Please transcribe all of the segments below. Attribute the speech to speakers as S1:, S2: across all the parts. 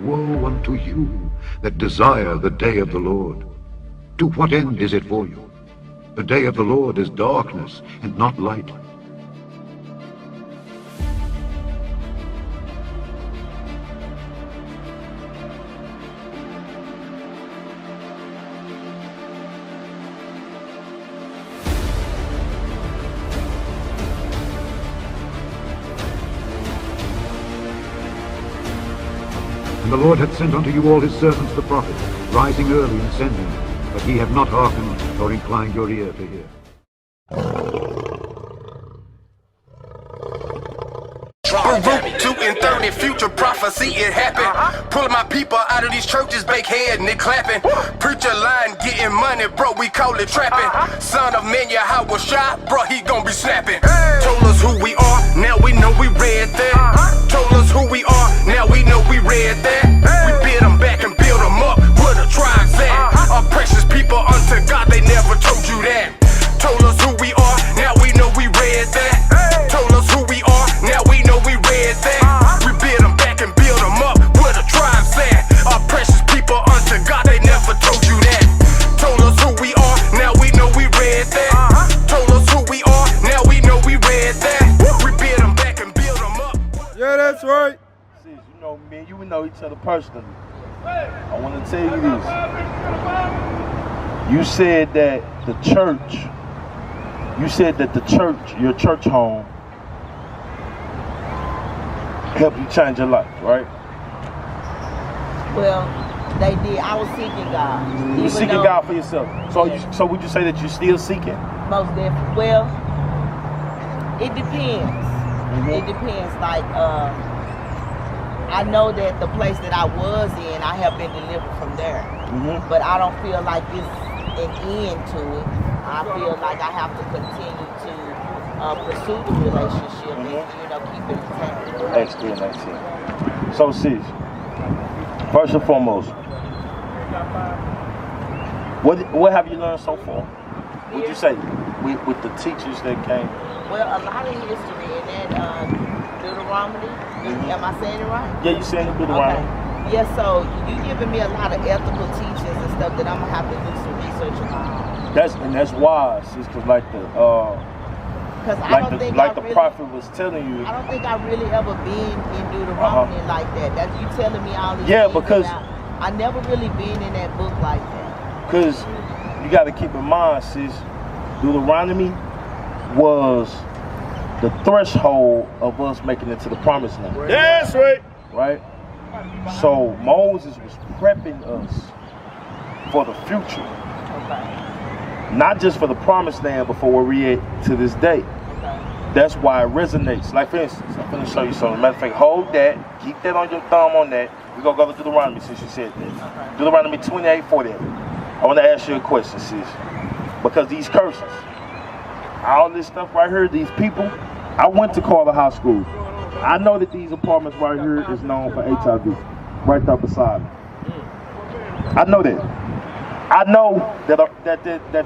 S1: Woe unto you that desire the day of the Lord. To what end is it for you? The day of the Lord is darkness and not light. And the Lord hath sent unto you all his servants the prophets, rising early and sending, but ye have not hearkened, nor inclined your ear to hear.
S2: Baruch 2 and 30, future prophecy, it happened. Pulling my people out of these churches, bake head and they clapping. Preacher line, getting money, bro, we call it trapping. Son of man, yeah, how was shot, bro, he gon' be snapping. Told us who we are, now we know we read that. Told us who we are, now we know we read that. We build them back and build them up, where the tribes at. Our precious people unto God, they never told you that. Told us who we are, now we know we read that. Told us who we are, now we know we read that. We build them back and build them up, where the tribes at. Our precious people unto God, they never told you that. Told us who we are, now we know we read that. Told us who we are, now we know we read that. We build them back and build them up.
S3: Yeah, that's right.
S4: Sis, you know me and you know each other personally. I want to tell you this. You said that the church, your church home, helped you change your life, right?
S5: Well, they did. I was seeking God.
S4: You're seeking God for yourself. So would you say that you're still seeking?
S5: Most definitely. Well, it depends. It depends. Like, I know that the place that I was in, I have been delivered from there. But I don't feel like it's an end to it. I feel like I have to continue to pursue the relationship and, keep it intact.
S4: Excellent. So, sis, first and foremost, what have you learned so far? Would you say with the teachers that came?
S5: Well, a lot of history in that Deuteronomy. Am I saying it right?
S4: Yeah, you're saying it Deuteronomy.
S5: Okay. Yeah, so you're giving me a lot of ethical teachings and stuff that I'm gonna have to do some research on. That's
S4: wise, because like the prophet was telling you.
S5: I don't think I really ever been in Deuteronomy like that. That's you telling me all these
S4: yeah,
S5: things.
S4: Because
S5: I never really been in that book like that.
S4: Because you got to keep in mind, sis, Deuteronomy was the threshold of us making it to the promised land.
S3: That's right.
S4: Right? So Moses was prepping us for the future.
S5: Okay.
S4: Not just for the promised land, but for where we at to this day. That's why it resonates. Like for instance, I'm going to show you something. Matter of fact, hold that. Keep that on your thumb on that. We're going to go to Deuteronomy since you said that. Deuteronomy 28:40. I want to ask you a question, sis. Because these curses, all this stuff right here, these people, I went to Carter High School. I know that these apartments right here is known for HIV. Right there beside me. I know that. I know that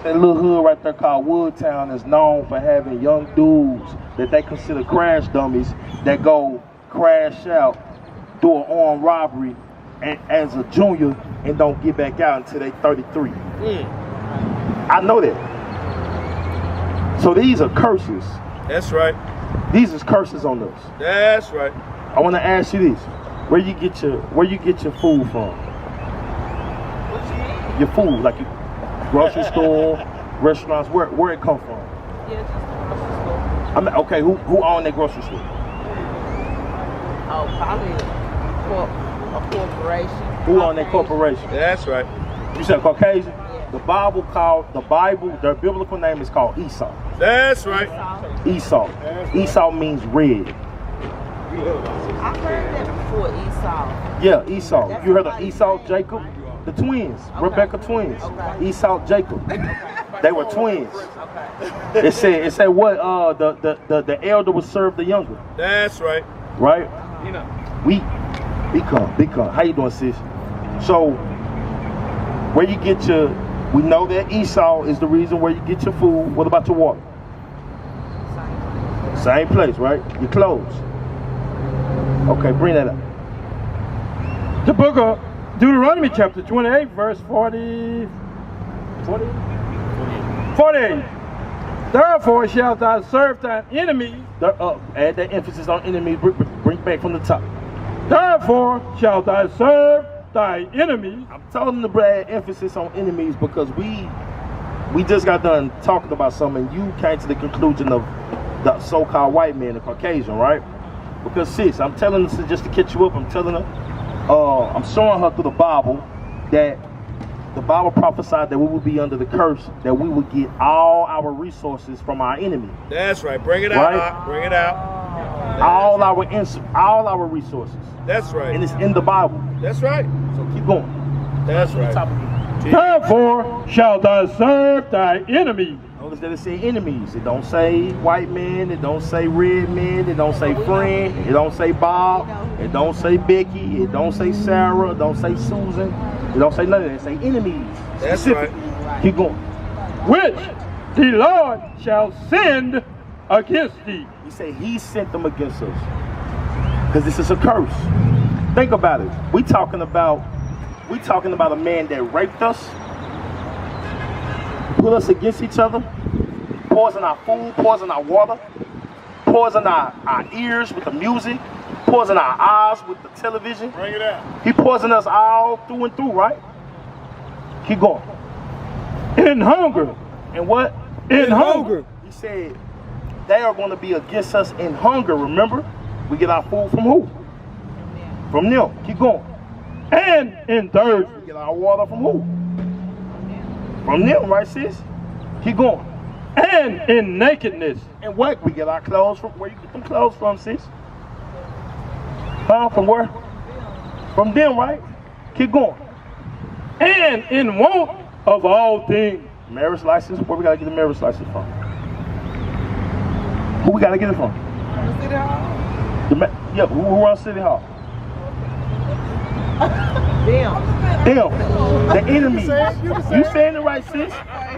S4: little hood right there called Woodtown is known for having young dudes that they consider crash dummies that go crash out, do an armed robbery as a junior and don't get back out until they 33. I know that. So these are curses.
S3: That's right.
S4: These is curses on us.
S3: That's right.
S4: I want to ask you this: where you get your food from? Your food, like your grocery store, restaurants, where it come from?
S5: Yeah, just the grocery store.
S4: I mean, okay, who own that grocery store?
S5: Oh, probably a corporation.
S4: Who own that corporation?
S3: That's right.
S4: You said Caucasian?
S5: Yeah.
S4: The Bible, their biblical name is called Esau.
S3: That's right.
S4: Esau. Esau means red.
S5: I've heard that before, Esau.
S4: Yeah, Esau. You heard of Esau, Jacob? The twins, okay. Rebecca twins. Okay. Esau, Jacob. They were twins.
S5: Okay.
S4: It said what the elder would serve the younger.
S3: That's right.
S4: Right? Be calm. How you doing, sis? So where you get we know that Esau is the reason where you get your food. What about your water? Same place, right? Your clothes. Okay, bring that up.
S6: The book of Deuteronomy chapter 28 verse 48. Therefore shalt thou serve thine enemies.
S4: Add that emphasis on enemies. Bring it back from the top.
S6: Therefore shalt thou serve thy enemies.
S4: I'm telling them to add emphasis on enemies because we just got done talking about something. And you came to the conclusion of the so-called white man, the Caucasian, right? Because sis, I'm telling her just to catch you up. I'm telling her, I'm showing her through the Bible that the Bible prophesied that we would be under the curse, that we would get all our resources from our enemy.
S3: That's right. Bring it out.
S4: Right?
S3: Bring it out.
S4: All our resources.
S3: That's right.
S4: And it's in the Bible.
S3: That's right.
S4: So keep going.
S3: That's right.
S4: Top again.
S6: Therefore shalt thou serve thy enemies.
S4: Notice that it say enemies. It don't say white man. It don't say red man. It don't say friend. It don't say Bob. It don't say Becky. It don't say Sarah. It don't say Susan. It don't say none of that. It say enemies.
S3: That's
S4: Specific.
S3: right.
S4: Keep going.
S6: Which the Lord shall send against thee.
S4: He said he sent them against us. Because this is a curse. Think about it. We talking about a man that raped us, put us against each other, poison our food, poison our water, poison our ears with the music, poison our eyes with the television.
S3: Bring it out.
S4: He poisoned us all through and through, right? Keep going.
S6: In hunger.
S4: And what?
S6: In hunger.
S4: He said they are going to be against us in hunger, remember? We get our food from who? From them. Keep going.
S6: And in thirst.
S4: We get our water from who? From them, right, sis? Keep going.
S6: And in nakedness.
S4: And what? We get our clothes from where you get them clothes from, sis? Huh? From where? From them, right? Keep going.
S6: And in want of all things.
S4: Marriage license? Where we gotta get the marriage license from? Who we gotta get it from?
S5: City Hall.
S4: Yeah, who runs City Hall?
S5: Them.
S4: Them. The enemies. You saying it right, sis?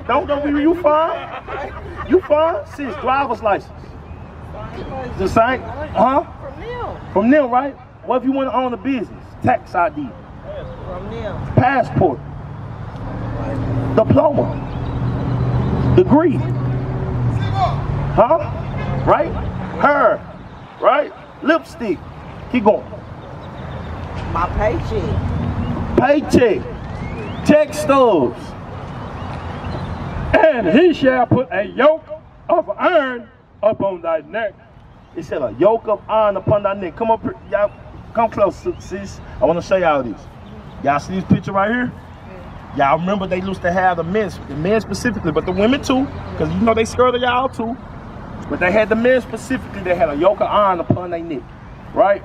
S4: Don't be you fine? You fine? Sis, driver's license. The same? Huh?
S5: From them.
S4: From them, right? What if you want to own a business? Tax ID.
S5: From them.
S4: Passport. Diploma. Degree. Huh? Right? Hair. Right? Lipstick. Keep going.
S5: My paycheck.
S4: Paycheck. Check stubs.
S6: And he shall put a yoke of iron upon thy neck.
S4: It said a yoke of iron upon thy neck. Come up here. Y'all come close, sis. I want to show y'all this. Y'all see this picture right here? Y'all remember they used to have the men specifically, but the women too, because you know they scared of y'all too. But they had the men specifically, they had a yoke of iron upon their neck. Right?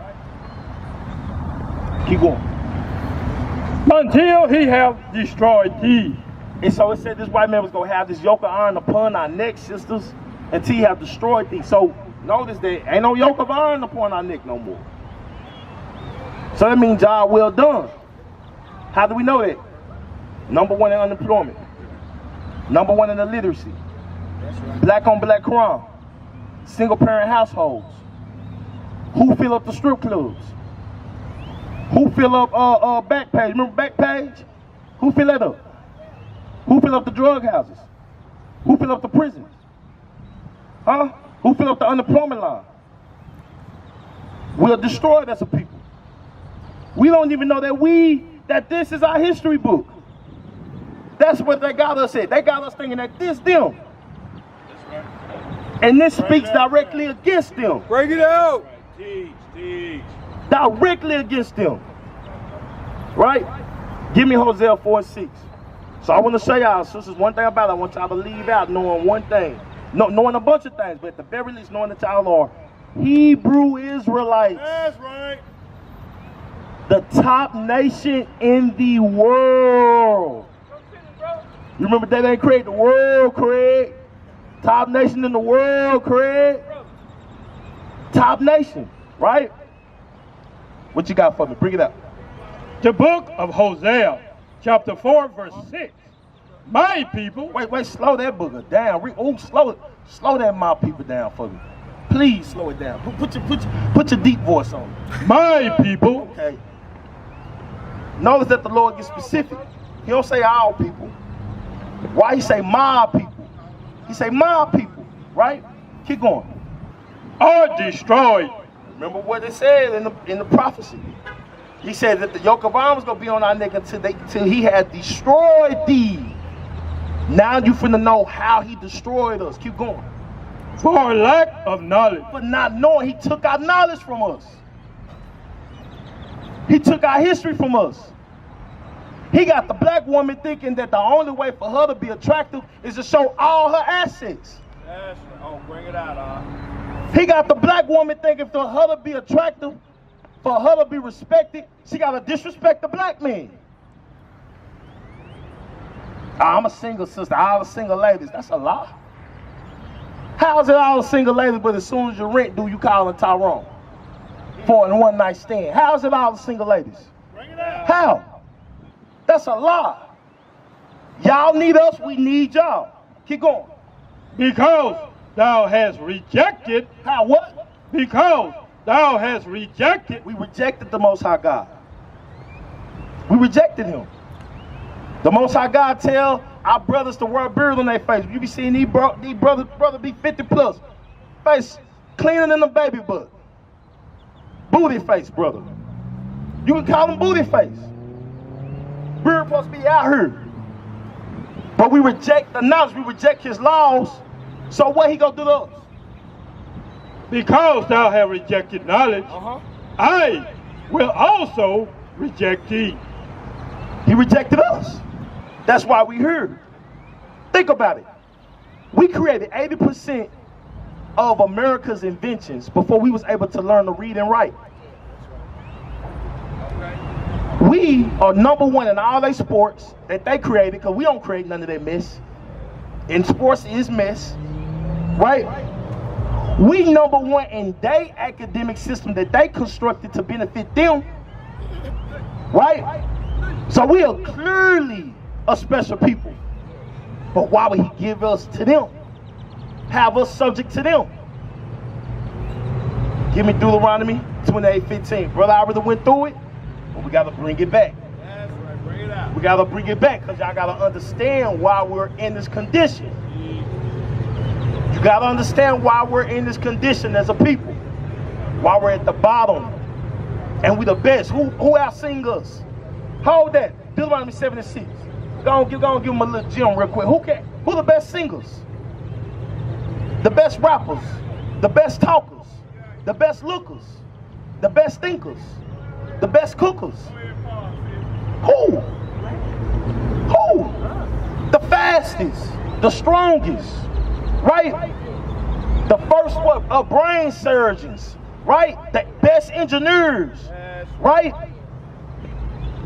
S4: Keep going.
S6: Until he have destroyed thee.
S4: And so it said this white man was going to have this yoke of iron upon our neck, sisters, until he have destroyed thee. So notice there ain't no yoke of iron upon our neck no more. So that means job well done. How do we know that? Number one in unemployment. Number one in illiteracy. Black on black crime. Single parent households. Who fill up the strip clubs? Who fill up Backpage? Remember Backpage? Who fill that up? Who fill up the drug houses? Who fill up the prisons? Huh? Who fill up the unemployment line? We're destroyed as a people. We don't even know that this is our history book. That's what they got us at. They got us thinking that this them. And this speaks directly against them.
S3: Bring it out. Teach.
S4: Directly against them. Right? Give me Hosea 4:6. So I want to show y'all, sisters, one thing about it. I want y'all to leave out knowing one thing. Knowing a bunch of things, but at the very least knowing that y'all are Hebrew Israelites.
S3: That's right.
S4: The top nation in the world. You remember that ain't create the world, Craig? Top nation in the world, Craig. Top nation, right? What you got for me? Bring it up.
S6: The book of Hosea, chapter 4, verse 6. My people.
S4: Wait, slow that booger down. Slow that my people down for me. Please slow it down. Put your deep voice on.
S6: My people.
S4: Okay. Notice that the Lord gets specific. He don't say all people. Why he say my people? He say my people, right? Keep going.
S6: Are destroyed.
S4: Remember what it said in the prophecy. He said that the yoke of iron was going to be on our neck until he had destroyed thee. Now you finna know how he destroyed us. Keep going.
S6: For lack of knowledge.
S4: For not knowing, he took our knowledge from us. He took our history from us. He got the black woman thinking that the only way for her to be attractive is to show all her assets.
S3: That's right. Oh, bring it out,
S4: He got the black woman thinking for her to be attractive, for her to be respected, she got to disrespect the black man. I'm a single sister, all the single ladies. That's a lie. How is it all the single ladies, but as soon as your rent due, you calling Tyrone for a one-night stand? How is it all the single ladies?
S3: Bring it out.
S4: How? That's a lie. Y'all need us, we need y'all. Keep going.
S6: Because thou hast rejected.
S4: How, what?
S6: Because thou hast rejected.
S4: We rejected the Most High God. We rejected him. The Most High God tell our brothers to wear a beard on their face. You be seeing these brothers be 50 plus. Face cleaner than a baby butt. Booty face, brother. You can call him booty face. We're supposed to be out here. But we reject the knowledge, we reject his laws. So what he gonna do to us?
S6: Because thou hast rejected knowledge, I will also reject thee.
S4: He rejected us. That's why we here. Think about it. We created 80% of America's inventions before we was able to learn to read and write. We are #1 in all their sports that they created, because we don't create none of that mess. And sports is mess, right? We #1 in their academic system that they constructed to benefit them, right? So we are clearly a special people. But why would he give us to them? Have us subject to them? Give me Deuteronomy 28:15. Brother, I already went through it, but we got to bring it back.
S3: That's right. Bring it out.
S4: We got to bring it back, because y'all got to understand why we're in this condition. You got to understand why we're in this condition as a people. Why we're at the bottom. And we the best. Who outsing us? Hold that. Deuteronomy 7:6. Go on, give them a little gem real quick. Who the best singers? The best rappers? The best talkers? The best lookers? The best thinkers? The best cookers? Who? The fastest, the strongest, right? The first brain surgeons, right? The best engineers, right?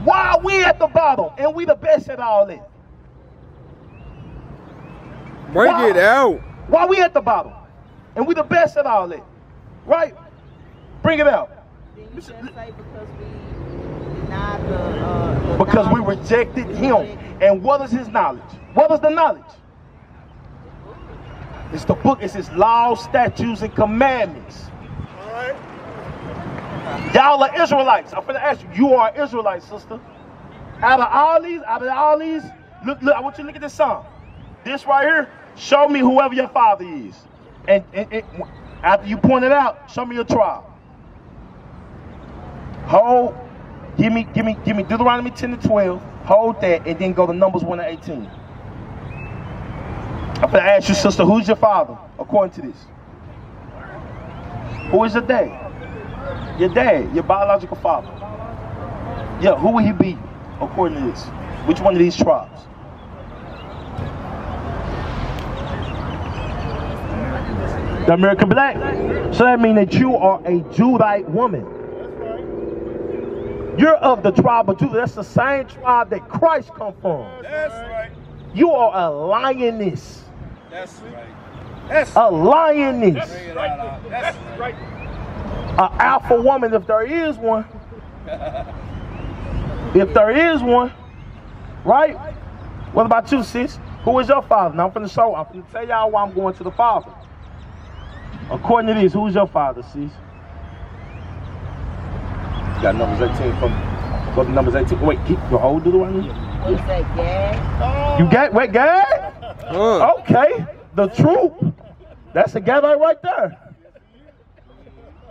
S4: Why are we at the bottom and we the best at all that?
S7: Bring it out.
S4: Why we at the bottom and we the best at all that? Right? Bring it out.
S5: Then you just say because we denied the
S4: Because we rejected him. And what is his knowledge? What is the knowledge? It's the book. It's his laws, statutes, and commandments.
S3: All right.
S4: Y'all are Israelites. I'm finna ask you. You are an Israelite, sister. Out of all these, look, I want you to look at this song. This right here, show me whoever your father is. And after you point it out, show me your tribe. Hold, give me Deuteronomy 10-12. Hold that, and then go to Numbers 1-18. I'm gonna ask you, sister, who's your father, according to this? Who is your dad? Your dad, your biological father. Yeah, who will he be, according to this? Which one of these tribes? The American black. So that means that you are a Judite woman. You're of the tribe of Judah. That's the same tribe that Christ come from.
S3: That's right.
S4: You are a lioness.
S3: That's right. That's
S4: A lioness.
S3: Bring it out. That's right.
S4: An alpha woman, if there is one. If there is one. Right? What about you, sis? Who is your father? Now I'm finna tell y'all why I'm going to the father. According to this, who's your father, sis? Got Numbers 18 from Go to Numbers 18. Wait, keep the whole Deuteronomy.
S5: What is that, Gad?
S4: You got, wait, Gad? Okay. The troop. That's a Gadite right there.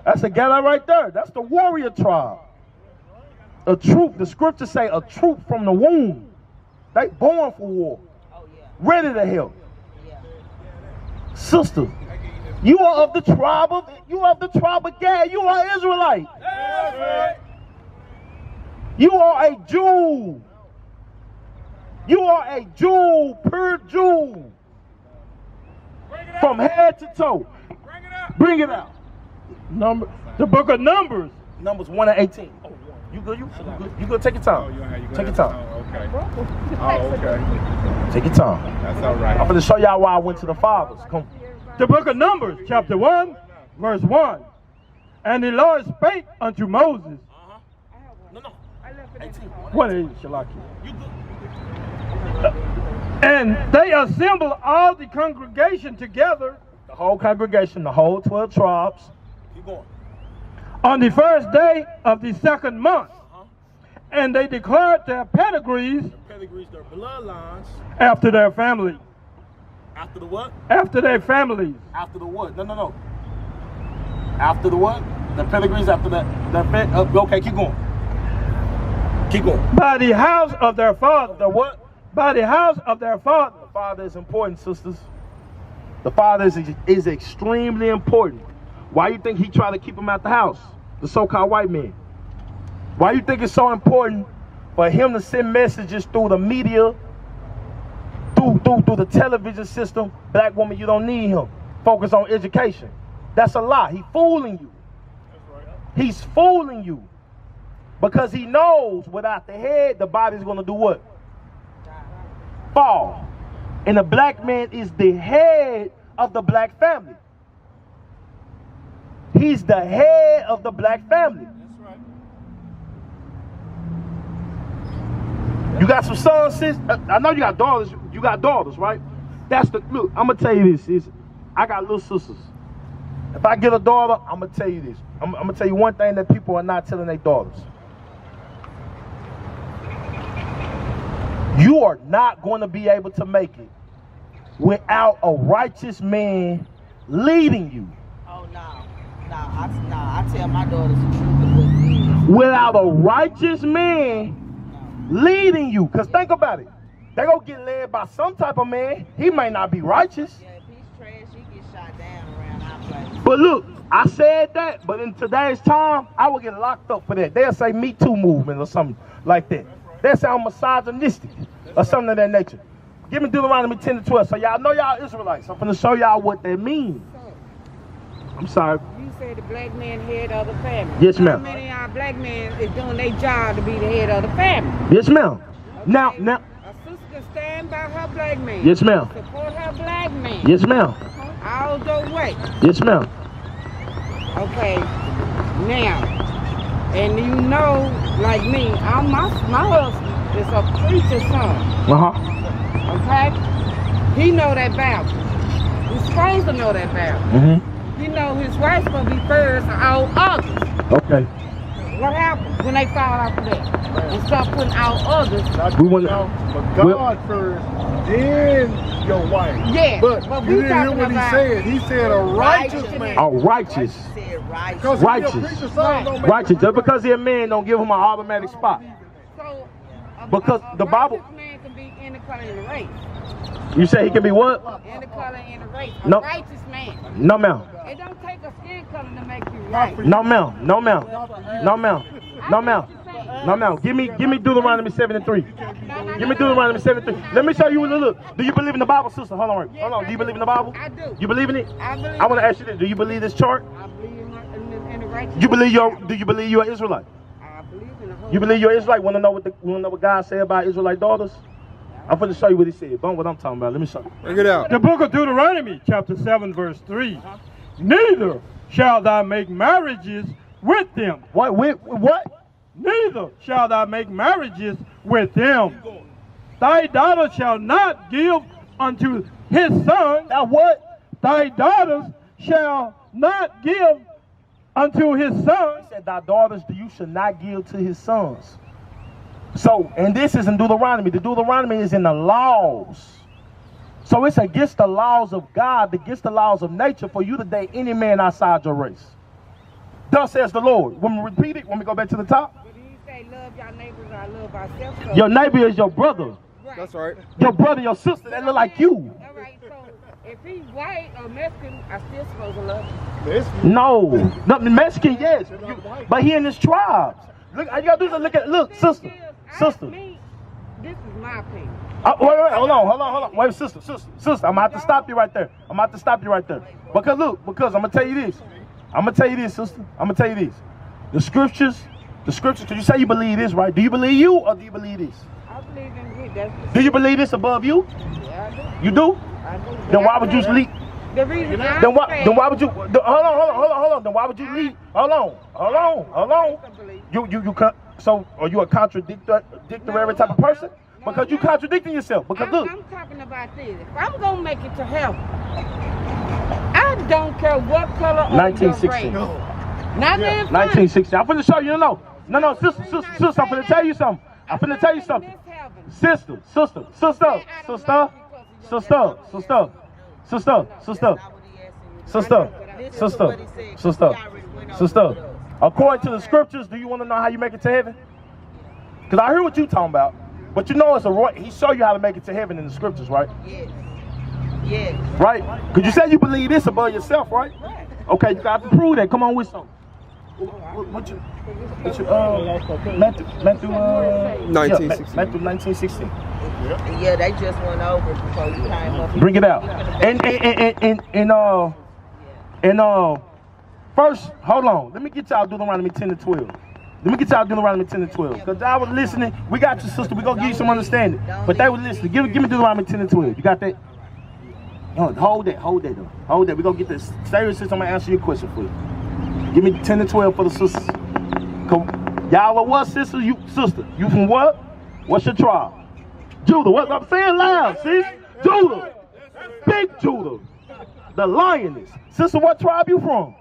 S4: That's a Gadite right there. That's the warrior tribe. A troop. The scriptures say a troop from the womb. They born for war.
S5: Oh, yeah.
S4: Ready to help.
S5: Yeah.
S4: Sister, you are of the tribe of Gad. You are Israelite. You are a Jew. You are a Jew, pure Jew. From head to toe. Bring it out.
S6: The book of Numbers.
S4: Numbers 1 and 18. Oh, you good? You good? You good? Take your time. Take your time.
S3: Okay. Oh, okay.
S4: Take your time.
S3: That's all right.
S4: I'm going to show y'all why I went to the fathers. Come.
S6: The book of Numbers, chapter 1, verse 1. And the Lord spake unto Moses.
S4: No. 18.
S6: What is Shalaki? And they assembled all the congregation together.
S4: The whole congregation, the whole 12 tribes. Keep going.
S6: On the first day of the second month. And they declared their pedigrees.
S4: Their bloodlines.
S6: After their family.
S4: After the what?
S6: After their families.
S4: After the what? No. After the what? The pedigrees after that. Okay, keep going. Keep going.
S6: By the house of their father.
S4: The what?
S6: By the house of their father.
S4: The father is important, sisters. The father is extremely important. Why you think he tried to keep him out the house? The so-called white man. Why you think it's so important for him to send messages through the media, through the television system? Black woman, you don't need him. Focus on education. That's a lie. He's fooling you. He's fooling you. Because he knows without the head, the body's going to do what? Fall. And the black man is the head of the black family. He's the head of the black family.
S3: That's right.
S4: You got some sons, sis? I know you got daughters. You got daughters, right? Look, I'm going to tell you this. I got little sisters. If I get a daughter, I'm going to tell you this. I'm going to tell you one thing that people are not telling their daughters. You are not going to be able to make it without a righteous man leading you.
S5: Oh, no. I tell my daughters the truth of what it is.
S4: Without a righteous man leading you. Because think about it. They're going to get led by some type of man. He may not be righteous.
S5: Yeah, if he's trash, he gets shot down around our place.
S4: But look, I said that, but in today's time, I will get locked up for that. They'll say Me Too movement or something like that. They'll say I'm misogynistic or something of that nature. Give me Deuteronomy 10 to 12 so y'all know y'all Israelites. I'm going to show y'all what that means. I'm sorry.
S8: You say the black man head of the family.
S4: Yes, ma'am.
S8: How many of our black men is doing their job to be the head of the family?
S4: Yes, ma'am.
S8: Okay.
S4: Now.
S8: A sister stand by her black man.
S4: Yes, ma'am.
S8: Support her black man.
S4: Yes, ma'am.
S8: All the way.
S4: Yes, ma'am.
S8: Okay. Now, and you know, like me, my husband is a preacher's son. Okay? He know that Bible. He's supposed to know that Bible. He know his wife's gonna be first all others.
S4: Okay.
S8: What happens when they fall off of that? And start putting out others.
S4: We want
S3: But God first, then your wife.
S8: Yeah.
S3: But
S8: we
S3: you didn't hear
S8: talking
S3: what he
S8: about
S3: said. He said a righteous man.
S4: a righteous.
S5: He said righteous.
S3: Because
S4: Righteous.
S3: if you're a preacher's son, don't make
S4: Righteous. Just because he's a man don't give him an automatic spot.
S8: So,
S4: Because the Bible-
S8: righteous man can be any color in the race.
S4: You say he can be what?
S8: Any color in the race.
S4: No.
S8: A righteous man.
S4: No, ma'am.
S8: It don't take a skin color to make you right.
S4: No, ma'am. No, ma'am. No, ma'am. No, ma'am. No, ma'am. Give me Deuteronomy 7 and 3. Give me Deuteronomy 7 and 3. Let me show you a look. Do you believe in the Bible, sister? Hold on. Hold on. Do you believe in the Bible?
S8: I do.
S4: You believe in it?
S8: I believe
S4: I want to ask you this. Do you believe this chart?
S8: I believe in the righteous.
S4: Do you believe you're an Israelite?
S8: I believe in the whole.
S4: You believe you're Israelite? Want to know what God said about Israelite daughters? I'm going to show you what he said. But what I'm talking about. Let me show you.
S7: Bring it out.
S6: The book of Deuteronomy, chapter 7, verse 3. Neither shall thou make marriages with them.
S4: What?
S6: Neither shall thou make marriages with them. Thy daughter shall not give unto his son.
S4: Now what?
S6: Thy daughters shall not give unto his son.
S4: He said, thy daughters you should not give to his sons. So, and this is in Deuteronomy. The Deuteronomy is in the laws. So it's against the laws of God, against the laws of nature for you to date any man outside your race. Thus says the Lord. When we repeat it, when we go back to the top.
S8: But he say love your neighbors, I love ourselves. So
S4: Your neighbor is your brother.
S8: right.
S7: That's right.
S4: Your brother, your sister, that look like you.
S8: All right, so if he's white or Mexican, I still supposed to love him.
S4: No. Nothing Mexican, yes. But he in his tribes. Look, all you gotta do is look at, look, sister. Sister.
S8: Me, this is my opinion.
S4: Wait, hold on. Wait, sister, I'm gonna have to stop you right there. Because look, because I'm gonna tell you this. Sister. I'm gonna tell you this. The scriptures, because you say you believe this, right? Do you believe you or do you believe this?
S8: I believe in it.
S4: Do you believe this above you?
S8: Yeah, I do.
S4: You do?
S8: I do.
S4: Then why would you leave?
S8: The reason
S4: Then why would you? Hold on. Then why would you leave? Hold on. You so are you a contradictory type of person? Because you contradicting yourself. Because look.
S8: I'm talking about this. If I'm gonna make it to heaven, I don't care what color or
S4: 1916.
S8: your race. Not
S4: Yeah.
S8: in
S4: 1960. I'm finna show you. No, sister. I'm finna tell you something. Sister. According to the scriptures, do you want to know how you make it to heaven? Because I hear what you talking about. But you know it's a right. He show you how to make it to heaven in the scriptures, right?
S5: Yes.
S4: Right? Because you said you believe this above yourself, right? Okay, you got to prove that. Come on with something. Matthew 1916.
S5: Yeah, they just went over before you came up.
S4: Bring it out. And first, hold on. Let me get y'all Deuteronomy 10 to 12. Because I was listening. We got you, sister. We're going to give you some understanding. But they were listening. Give me Deuteronomy 10 and 12. You got that? Hold that. We're going to get this. Stay here, sister. I'm going to answer your question for you. Give me 10 and 12 for the sisters. Y'all are what, sister? You from what? What's your tribe? Judah. What? I'm saying loud, sis. Judah. Big Judah. The lioness. Sister, what tribe you from?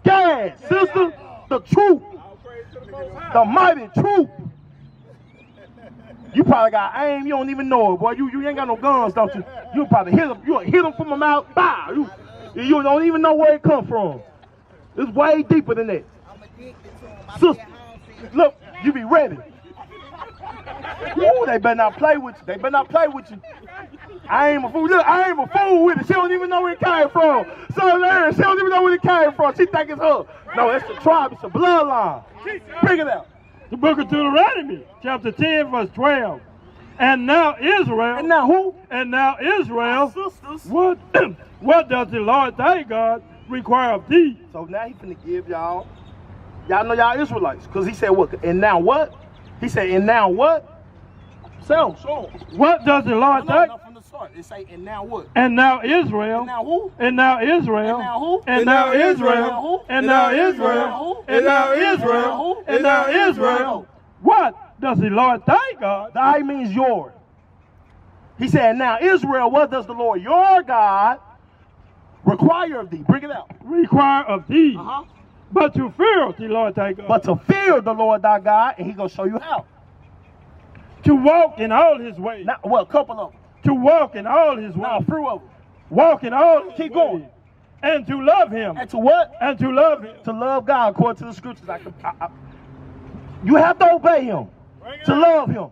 S4: Gad. Sister, the troop. The mighty troop. You probably got aim, you don't even know it, boy. You ain't got no guns, don't you? You probably hit him. You hit him from the mouth. Bow. You don't even know where it come from. It's way deeper than that. Sister, look, you be ready. Ooh, they better not play with you. I ain't a fool. Look, I ain't a fool with it. She don't even know where it came from. So there, she don't even know where it came from. She think it's her. No, it's the tribe. It's a bloodline. Bring it out.
S6: The book of Deuteronomy, chapter 10, verse 12. And now Israel.
S4: And now who?
S6: And now Israel.
S4: Sisters.
S6: What does the Lord thy God require of thee?
S4: So now he finna give y'all. Y'all know y'all Israelites. Because he said what? And now what? He said, and now what? Show him.
S6: What does the Lord thy
S4: No, from the start. It say, and now what?
S6: And now Israel.
S4: And now who?
S6: And now Israel.
S4: And now who?
S6: And now Israel. And now Israel. And now Israel. And now Israel. What does the Lord thy God?
S4: Thy means your. He said, now Israel, what does the Lord your God require of thee? Bring it out.
S6: Require of thee. But to fear the Lord thy God.
S4: But to fear the Lord thy God, and he gonna show you how.
S6: To walk in all his ways.
S4: Now, well, a couple of them.
S6: To walk in all his ways.
S4: Now, a few of them.
S6: Walk in all his
S4: Keep
S6: ways.
S4: going.
S6: And to love him.
S4: And to what?
S6: And to love him.
S4: To love God according to the scriptures. You have to obey him. To love him.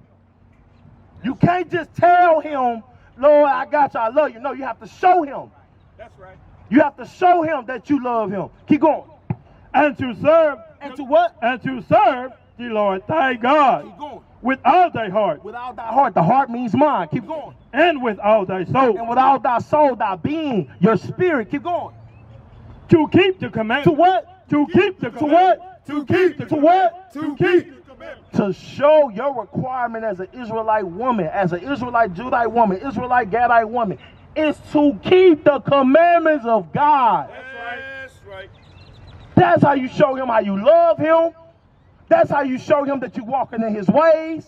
S4: You can't just tell him, Lord, I got you, I love you. No, you have to show him.
S6: That's right.
S4: You have to show him that you love him. Keep going.
S6: And to serve.
S4: And to what?
S6: And to serve the Lord thy God.
S4: Keep going.
S6: With all thy heart.
S4: With all thy heart. The heart means mind. Keep going.
S6: And with all thy soul.
S4: And with all thy soul, thy being, your spirit. Keep going.
S6: To keep the commandments.
S4: To what?
S6: To keep the commandments.
S4: To what?
S6: To keep the
S4: To what?
S6: To keep the commandments.
S4: To show your requirement as an Israelite woman, as an Israelite Judite woman, Israelite Gadite woman, is to keep the commandments of God.
S6: That's right.
S4: That's how you show him how you love him. That's how you show him that you're walking in his ways.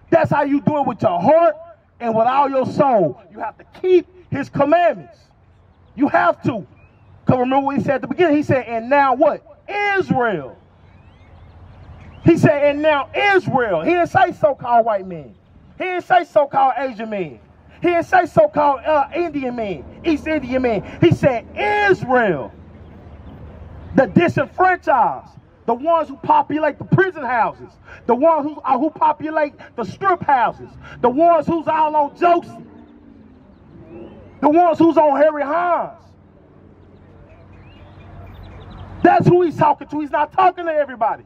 S4: That's how you do it with your heart and with all your soul. You have to keep his commandments. You have to. Because remember what he said at the beginning? He said, and now what? Israel. He said, and now Israel. He didn't say so-called white men. He didn't say so-called Asian men. He didn't say so-called Indian men, East Indian men. He said Israel. The disenfranchised. The ones who populate the prison houses. The ones who populate the strip houses. The ones who's all on Josie. The ones who's on Harry Hines. That's who he's talking to. He's not talking to everybody.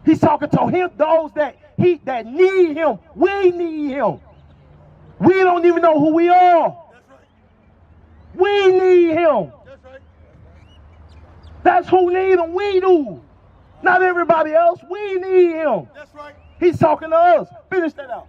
S4: He's talking to him, those that need him. We need him. We don't even know who we are.
S3: That's right.
S4: We need him.
S3: That's right.
S4: That's who need him. We do. Not everybody else. We need him.
S3: That's right.
S4: He's talking to us. Finish that out.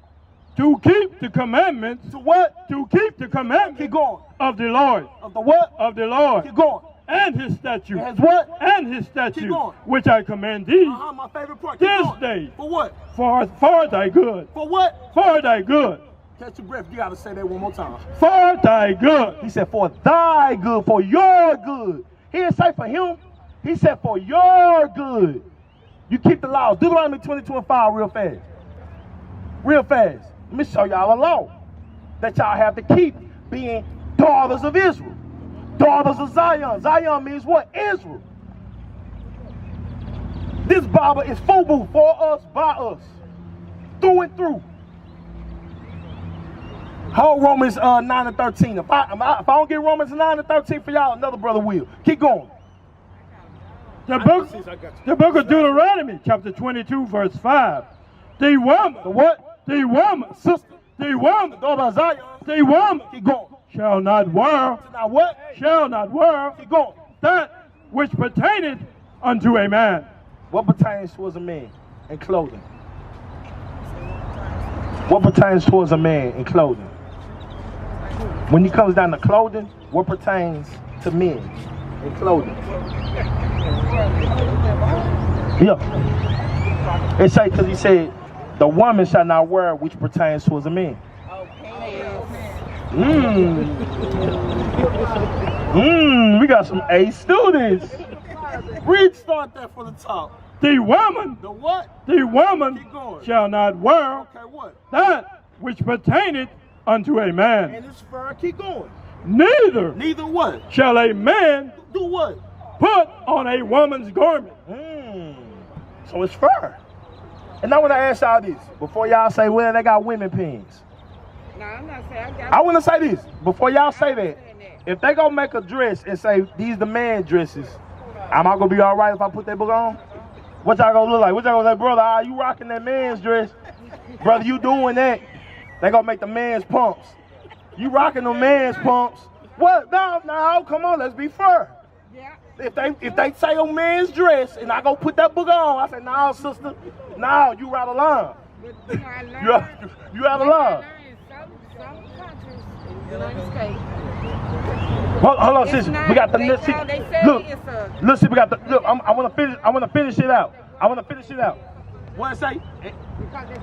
S6: To keep the commandments.
S4: To what?
S6: To keep the commandments.
S4: Keep going.
S6: Of the Lord.
S4: Of the what?
S6: Of the Lord.
S4: Keep going.
S6: And his statute.
S4: And his what?
S6: And his statute.
S4: Keep going.
S6: Which I command thee.
S4: My favorite part. Keep
S6: This
S4: going.
S6: day.
S4: For what?
S6: For thy good.
S4: For what?
S6: For thy good.
S4: Catch your breath. You got to say that one more time.
S6: For thy good.
S4: He said, for thy good, for your good. He didn't say for him. He said, for your good. You keep the laws. Deuteronomy 22:5 real fast. Real fast. Let me show y'all a law that y'all have to keep, being daughters of Israel. Daughters of Zion. Zion means what? Israel. This Bible is FUBU, for us, by us. Through and through. Hold Romans 9 and 13. If I don't get Romans 9 and 13 for y'all, another brother will. Keep going.
S6: The book of Deuteronomy, chapter 22, verse 5. The woman.
S4: The what?
S6: The woman.
S4: Sister.
S6: The woman.
S4: Daughter of Zion.
S6: The woman.
S4: Keep going.
S6: Shall not wear.
S4: Now what?
S6: Shall not wear.
S4: Keep going.
S6: That which pertaineth unto a man.
S4: What pertains towards a man in clothing? What pertains towards a man in clothing? When he comes down to clothing, what pertains to men in clothing? Yeah. It say, because he said, the woman shall not wear which pertains towards a man. We got some A students. Start that for the top.
S6: The woman.
S4: The what?
S6: The woman
S4: Keep going.
S6: shall not wear.
S4: Okay, what?
S6: That which pertaineth unto a man.
S4: And it's fur. Keep going.
S6: Neither
S4: Neither what?
S6: shall a man
S4: Do what?
S6: put on a woman's garment.
S4: So it's fur. And I want to ask y'all this before y'all say, well, they got women pins.
S8: No, I'm not saying.
S4: I want to say this before y'all say that. If they gonna make a dress and say these the man dresses, am I gonna be all right if I put that book on? What y'all gonna look like? What y'all gonna say, brother? You rocking that man's dress, brother? You doing that? They gonna make the man's pumps. You rocking the man's pumps? What? No, come on, let's be fair.
S8: Yeah.
S4: If they say a man's dress and I go put that book on, I say, no, sister, no, you out of line.
S8: But you know, I learned.
S4: You out of line.
S8: Some countries, you know,
S4: Hold on, sis. We got the look. We got the look. I want to finish it out. What it say?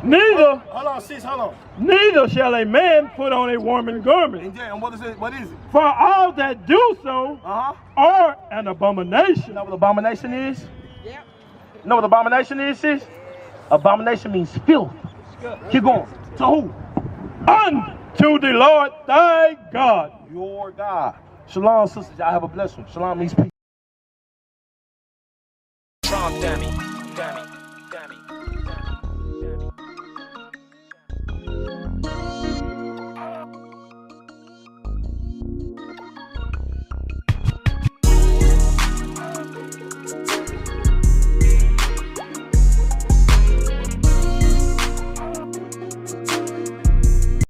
S6: Neither.
S4: Hold on, sis. Hold on.
S6: Neither shall a man put on a woman's garment.
S4: And what is it? What is it?
S6: For all that do so are an abomination.
S4: You know what abomination is?
S8: Yep.
S4: You know what abomination is, sis? Abomination means filth. Keep going. To who?
S6: Unto the Lord thy God.
S4: Your God. Shalom, sisters. Y'all have a blessing. Shalom means peace.
S2: Damn it.